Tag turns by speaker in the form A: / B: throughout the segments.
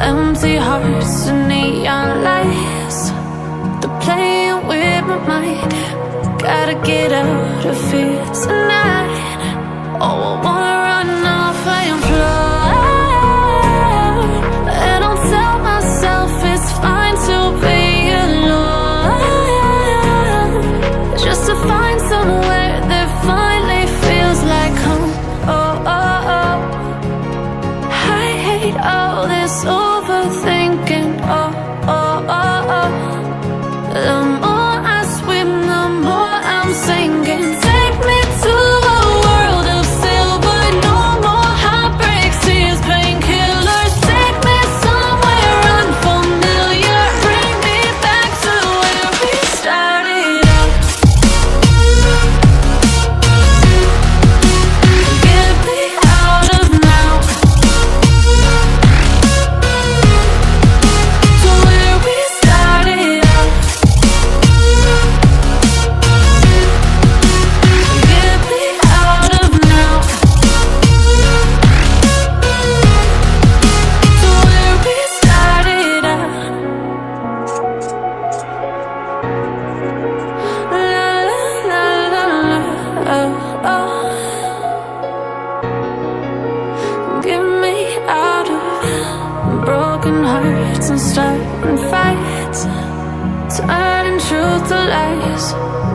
A: Empty hearts and neon lights, they're playing with my mind. Gotta get out of here tonight. Oh, I wanna run off and fly, and I'll tell myself it's fine to be alone, just to find somewhere that finally feels like home. Oh, oh, oh. I hate all this overthinking. Oh, oh, oh, oh. The more I swim, the more I'm sinking. Take me to a world of silver. No more heartbreaks, tears, painkillers. Take me somewhere unfamiliar. Bring me back to where we started out. Get me out of now, to where we started out. Get me out of now, to where we started out. La la la la, oh, oh. Get me out of broken hearts and starting fights, turning truth to lies.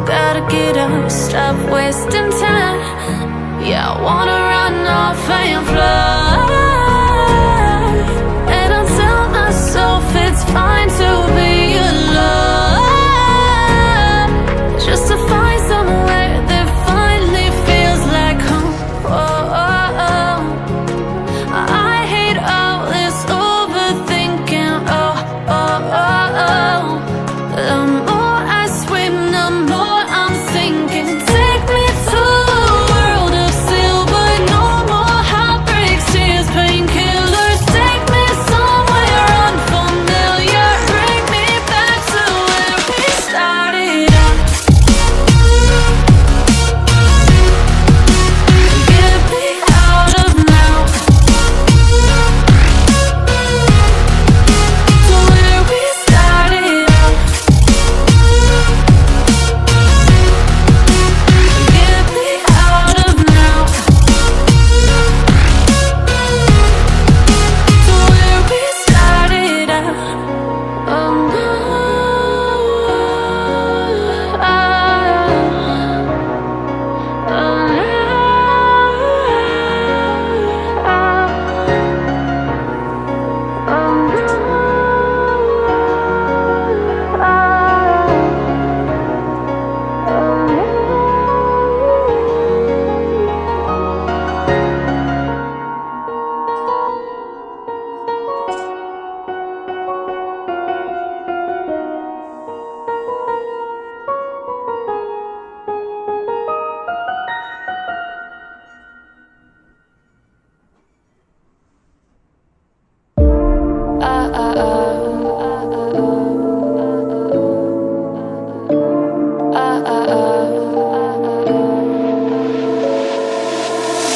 A: Gotta get up, stop wasting time. Yeah, I wanna run off and fly, and I'll tell myself it's fine to be alone, just to find somewhere that finally feels like home. Oh, oh, oh. I hate all this overthinking. Oh, oh, oh, oh. The more I swim, the more I'm sinking. Take me to a world of silver. No more heartbreaks, tears, painkillers. Take me somewhere unfamiliar. Bring me back to where we started out. Get me out of now, to where we started out. Get me out of now, to where we started out. Oh no,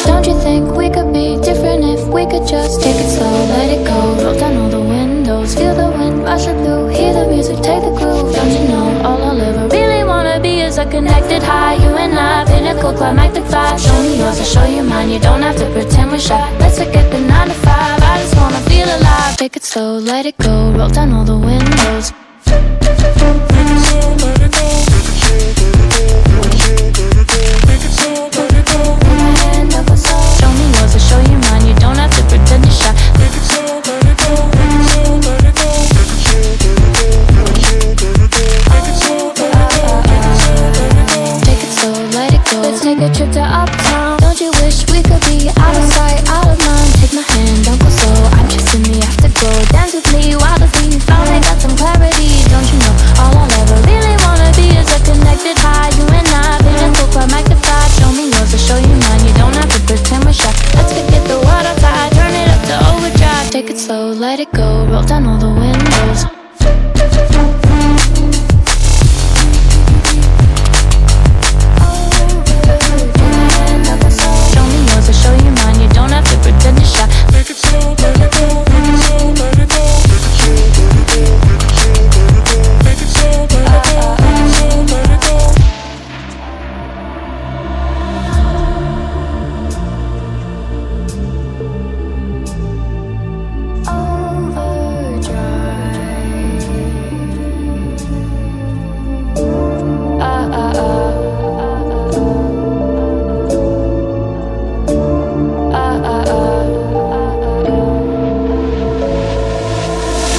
A: don't you think we could be different if we could just take it slow, let it go, roll down all the windows, feel the wind rushing through, hear the music, take the groove. Don't you know all I'll ever really wanna be is a connected high, you and I, pinnacle, climactic vibe. Show me yours, I'll show you mine, you don't have to pretend we're shy. Let's forget the 9 to 5, I just wanna feel alive. Take it slow, let it go, roll down all the windows. Show me yours, I'll show you mine, you don't have to pretend you're shy. Take it slow, let it go, take it slow, let it go, take it slow, take it slow, let it go. Let's take a trip to uptown. Don't you wish we could be out of sight, out of mind? Take my hand, don't go slow, I'm chasing me after go. Dance with me while the feet finally got some clarity. Don't you know all I'll ever really wanna down all the windows. Show me yours, I'll show you mine. You don't have to pretend you're shy. Make it so, let it go, make it so, let it go. Make it so, let it go, make it so, let it go.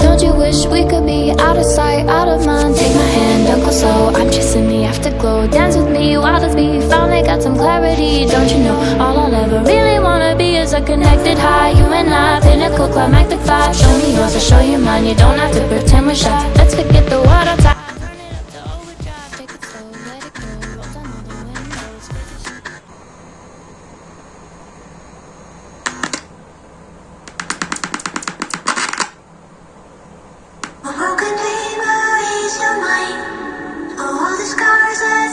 A: Don't you wish we could be out of sight, out of mind? Take my hand, don't go slow, I'm chasing the afterglow. Dance with me, wild as me, finally got some clarity. Don't you know, all I'll ever really wanna be is a connected high. You and I, pinnacle, climactic vibe. Show me yours, I'll show you mine. You don't have to pretend we're shy. Let's forget the world outside. Turn it up to overdrive, take it slow, let it go. Roll down all the windows.
B: What could be worries your mind? All the scars that